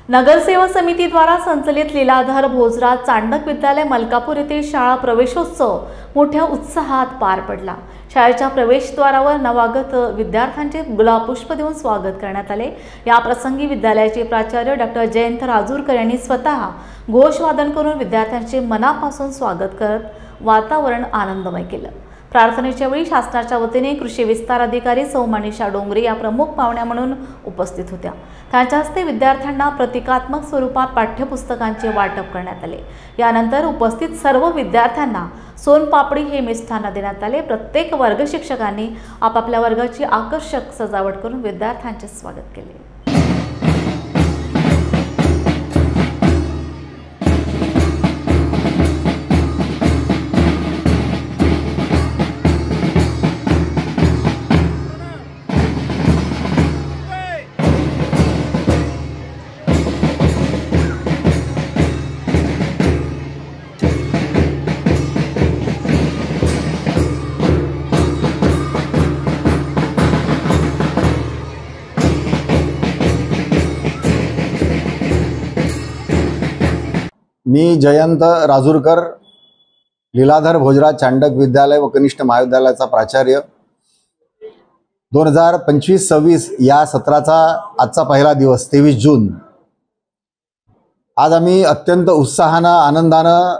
नगरसेवा समितीद्वारा संचलित लीलाधर भोजराज चांडक विद्यालय मलकापूर येथे शाळा प्रवेशोत्सव मोठ्या उत्साहात पार पडला। शाळेच्या प्रवेशद्वारावर नवागत विद्यार्थ्यांचे गुलाबपुष्प देऊन स्वागत करण्यात आले। या प्रसंगी विद्यालयाचे प्राचार्य डॉक्टर जयंत राजूरकर यांनी स्वतः घोषवादन करून विद्यार्थ्यांचे मनापासून स्वागत करत वातावरण आनंदमय केले। प्रार्थनेच्या वेळी शासनाच्या वतीने कृषी विस्तार अधिकारी सौ मनीषा डोंगरे या प्रमुख पाहुण्या म्हणून उपस्थित होत्या। त्यांच्या हस्ते विद्यार्थ्यांना प्रतिकात्मक स्वरूपात पाठ्यपुस्तकांचे वाटप करण्यात आले। यानंतर उपस्थित सर्व विद्यार्थ्यांना सोनपापडी हे मिष्टान्न देण्यात आले। प्रत्येक वर्ग शिक्षकांनी आपापल्या वर्गाची आकर्षक सजावट करून विद्यार्थ्यांचे स्वागत केले। मी जयंत राजूरकर, लीलाधर भोजराज चांडक विद्यालय व कनिष्ठ महाविद्यालयाचा प्राचार्य। 2025-26 या सत्राचा आजचा पहिला दिवस 23 जून। आज आम्ही अत्यंत उत्साहानं आनंदानं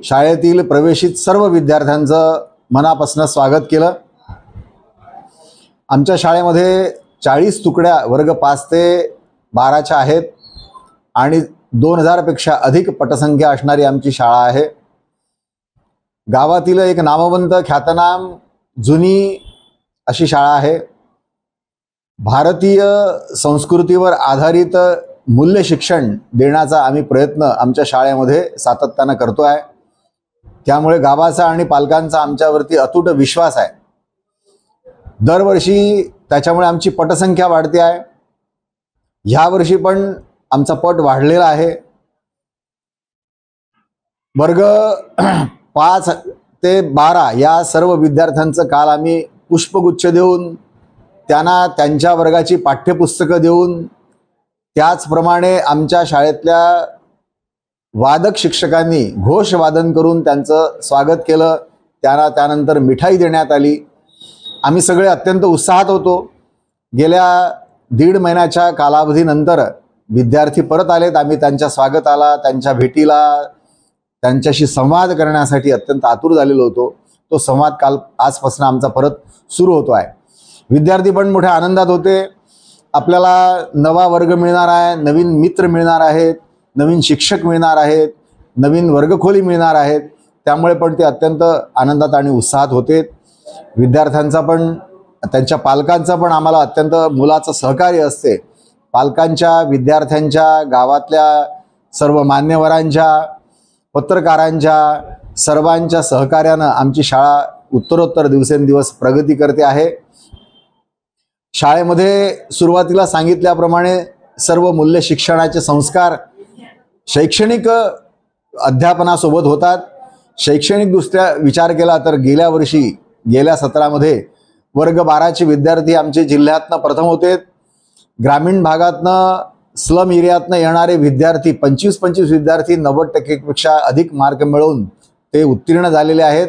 शाळेतील प्रवेशित सर्व विद्यार्थ्यांचं मनापासून स्वागत केलं। आमच्या शाळेमध्ये 40 तुकड्या वर्ग 5 ते 12च्या आहेत आणि 2000 पेक्षा अधिक पटसंख्या असणारी आमची शाळा आहे। गावातील एक नामवंत ख्यातनाम जुनी अशी शाळा आहे। भारतीय संस्कृतीवर आधारित मूल्य शिक्षण देण्याचा आम्ही प्रयत्न आमच्या शाळेमध्ये सातत्याने करतो आहे। त्यामुळे गावाचा आणि पालकांचा आमच्यावरती अतूट विश्वास आहे। दरवर्षी त्याच्यामुळे आमची पटसंख्या वाढते आहे। ह्या वर्षी पण आमचा पट वाढलेला आहे। वर्ग 5 ते 12 या सर्व विद्यार्थ्यांचं काल आम्ही पुष्पगुच्छ देऊन त्यांना त्यांच्या वर्गाची पाठ्यपुस्तकं देऊन त्याचप्रमाणे आमच्या शाळेतल्या वादक शिक्षकांनी घोषवादन करून त्यांचं स्वागत केलं। त्यांना त्यानंतर मिठाई देण्यात आली। आम्ही सगळे अत्यंत उत्साहात होतो। गेल्या 1.5 महिन्याच्या कालावधीनंतर विद्यार्थी परत आलेत। आम्ही त्यांच्या स्वागताला, त्यांच्या भेटीला, त्यांच्याशी संवाद करण्यासाठी अत्यंत आतुर झालेलो होतो। तो संवाद काल आजपासून आमचा परत सुरू होतो आहे। विद्यार्थी पण मोठ्या आनंदात होते। आपल्याला नवा वर्ग मिळणार आहे, नवीन मित्र मिळणार आहेत, नवीन शिक्षक मिळणार आहेत, नवीन वर्गखोली मिळणार आहेत। त्यामुळे पण ते अत्यंत आनंदात आणि उत्साहात होते। विद्यार्थ्यांचा पण त्यांच्या पालकांचा पण आम्हाला अत्यंत मुलाचं सहकार्य असते। पालकांच्या, विद्यार्थ्यांच्या, गावातल्या सर्व मान्यवरांच्या, पत्रकारांच्या सर्वांच्या सहकार्यानं आमची शाळा उत्तरोत्तर दिवसेंदिवस प्रगती करते आहे। शाळेमध्ये सुरुवातीला सांगितल्याप्रमाणे सर्व मूल्य शिक्षणाचे संस्कार शैक्षणिक अध्यापनासोबत होतात। शैक्षणिक दृष्ट्या विचार केला तर गेल्या सत्रामध्ये वर्ग 12चे विद्यार्थी आमचे जिल्ह्यातनं प्रथम होते। ग्रामीण भागातनं स्लम एरियातनं येणारे विद्यार्थी 25 विद्यार्थी 90% अधिक मार्क मिळवून ते उत्तीर्ण झालेले आहेत।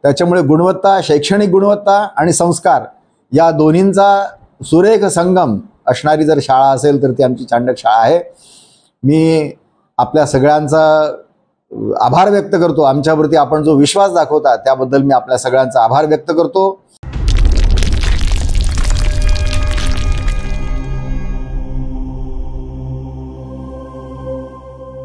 त्याच्यामुळे गुणवत्ता, शैक्षणिक गुणवत्ता आणि संस्कार या दोन्हींचा सुरेख संगम असणारी जर शाळा असेल तर ती आमची चांडक शाळा आहे। मी आपल्या सगळ्यांचा आभार व्यक्त करतो। आमच्यावरती आपण जो विश्वास दाखवता त्याबद्दल मी आपल्या सगळ्यांचा आभार व्यक्त करतो।